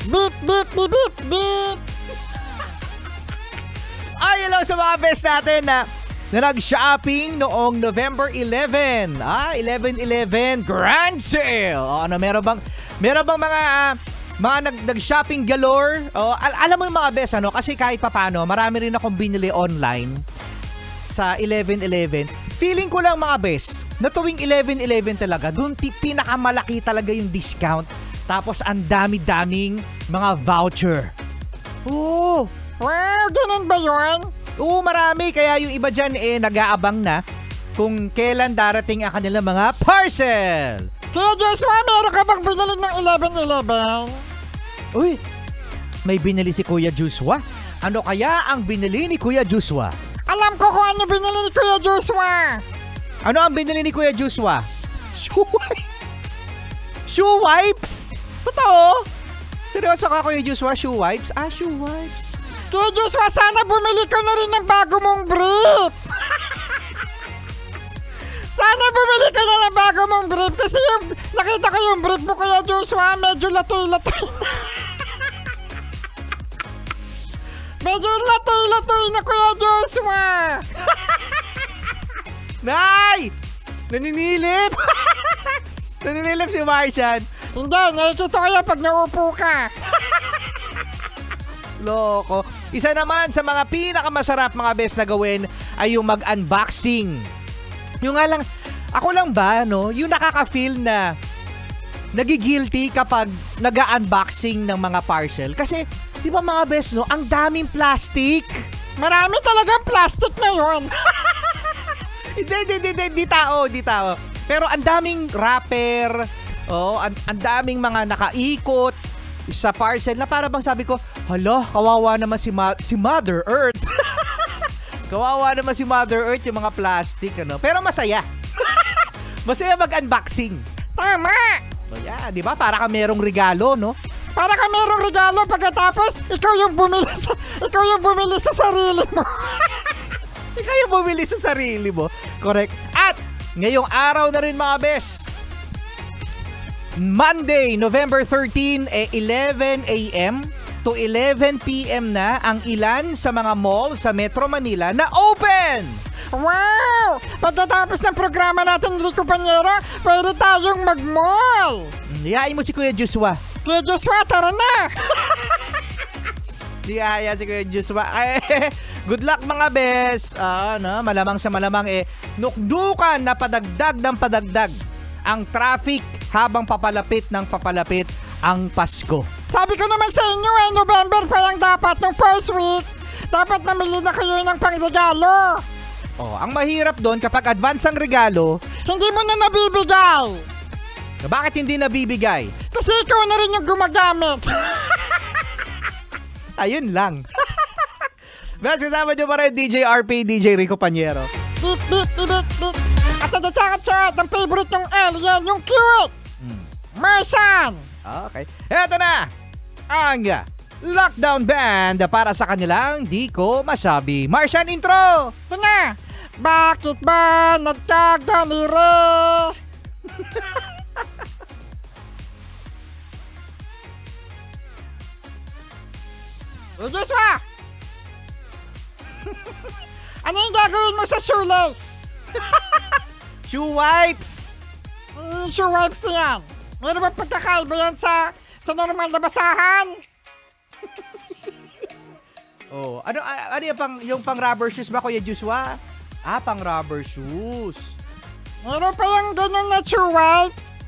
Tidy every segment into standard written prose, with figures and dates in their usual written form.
Beep, beep, beep, beep, beep. Ay, hello sa mga best natin na nag-shopping noong November 11. 11/11 Grand Sale. Ano, meron bang mga nag-shopping galore? Alam mo yung mga best, ano? Kasi kahit papano, marami rin akong binili online sa 11/11. Feeling ko lang mga best, na tuwing 11/11 talaga, doon pinakamalaki talaga yung discount. Tapos ang dami-daming mga voucher. Oo. Wow, ganun ba yun? Oo, marami. Kaya yung iba dyan nag-aabang na kung kailan darating ang kanilang mga parcel. Kaya Joshua, meron ka bang binili ng 11/11? Uy, may binili si Kuya Joshua. Ano kaya ang binili ni Kuya Joshua? Alam ko kung ano binili ni Kuya Joshua. Ano ang binili ni Kuya Joshua? Shoe wipes? Shoe wipes? Totoo? Seryoso ka, Kuya Joshua? Shoe wipes? Shoe wipes. Kuya Joshua, sana bumili ka na rin ng bago mong brief. Sana bumili ka na ng bago mong brief kasi yung nakita ko yung brief mo, Kuya Joshua, medyo latoy-latoy na. Medyo latoy-latoy na, Kuya Joshua. Nay! Naninilip! Naninilip si Martian. Hindi, nakikita ko yan pag naupo ka. Loko. Isa naman sa mga pinakamasarap mga best na gawin ay yung mag-unboxing. Yung nga lang, ako lang ba, no? Yung nakaka-feel na nagigilty kapag nag-unboxing ng mga parcel. Kasi, di ba mga best, no? Ang daming plastic. Marami talagang plastic na yun. Hindi tao. Pero ang daming wrapper, ang daming mga nakaikot sa parcel na para bang sabi ko, hala, kawawa naman si Mother Earth. Kawawa naman si Mother Earth yung mga plastic, ano. Pero masaya. Masaya mag-unboxing. Tama! Yeah, di ba? Para ka merong regalo, no? Para ka merong regalo pagkatapos ikaw yung bumili sa sarili mo. Ikaw yung bumili sa sarili mo. Correct. At ngayong araw na rin mga best, Monday, November 13, 11 a.m. to 11 p.m. na ang ilan sa mga mall sa Metro Manila na open! Wow! Pagkatapos ng programa natin, Rico Panyero, pwede tayong mag-mall! Iyain mo si Kuya Joshua. Kuya Joshua, tara na! Iyaya si Kuya Joshua. Good luck mga bes. Malamang sa malamang nukdukan na padagdag ng padagdag ang traffic habang papalapit ang Pasko. Sabi ko naman sa inyo November pa lang dapat ng first week. Dapat namili na kayo ng pangregalo. Ang mahirap doon kapag advance ang regalo, hindi mo na nabibigay. Bakit hindi nabibigay? Kasi ikaw na rin yung gumagamit. Ayun lang. Bes, kasama nyo pa rin DJ RP, DJ Rico Panyero. Beep, beep, beep, beep. At nag-chat ng favorite yung alien, yung cute. Martian. Okay. Eto na ang Lockdown Band para sa kanilang Di Ko Masabi. Martian intro! Ito na. Bakit ba nagkaganire? Joshua! Ano yung gagawin mo sa shoelace? Shoe wipes! Shoe wipes na yan. Meron ba pagkakaiba yan sa normal na basahan? Ano yung pang rubber shoes ba, Kuya Joshua? Pang rubber shoes. Meron pa yung ganyan na shoe wipes?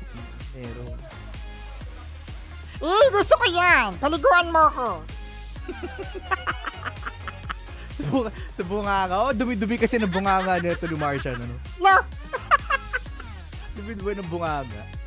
Meron. Gusto ko yan. Paliguan mo ko. Sa bunganga. Dumi-dumi kasi ng bunganga nito ni Martian. Ano? No. Dumi-dumi ng bunganga.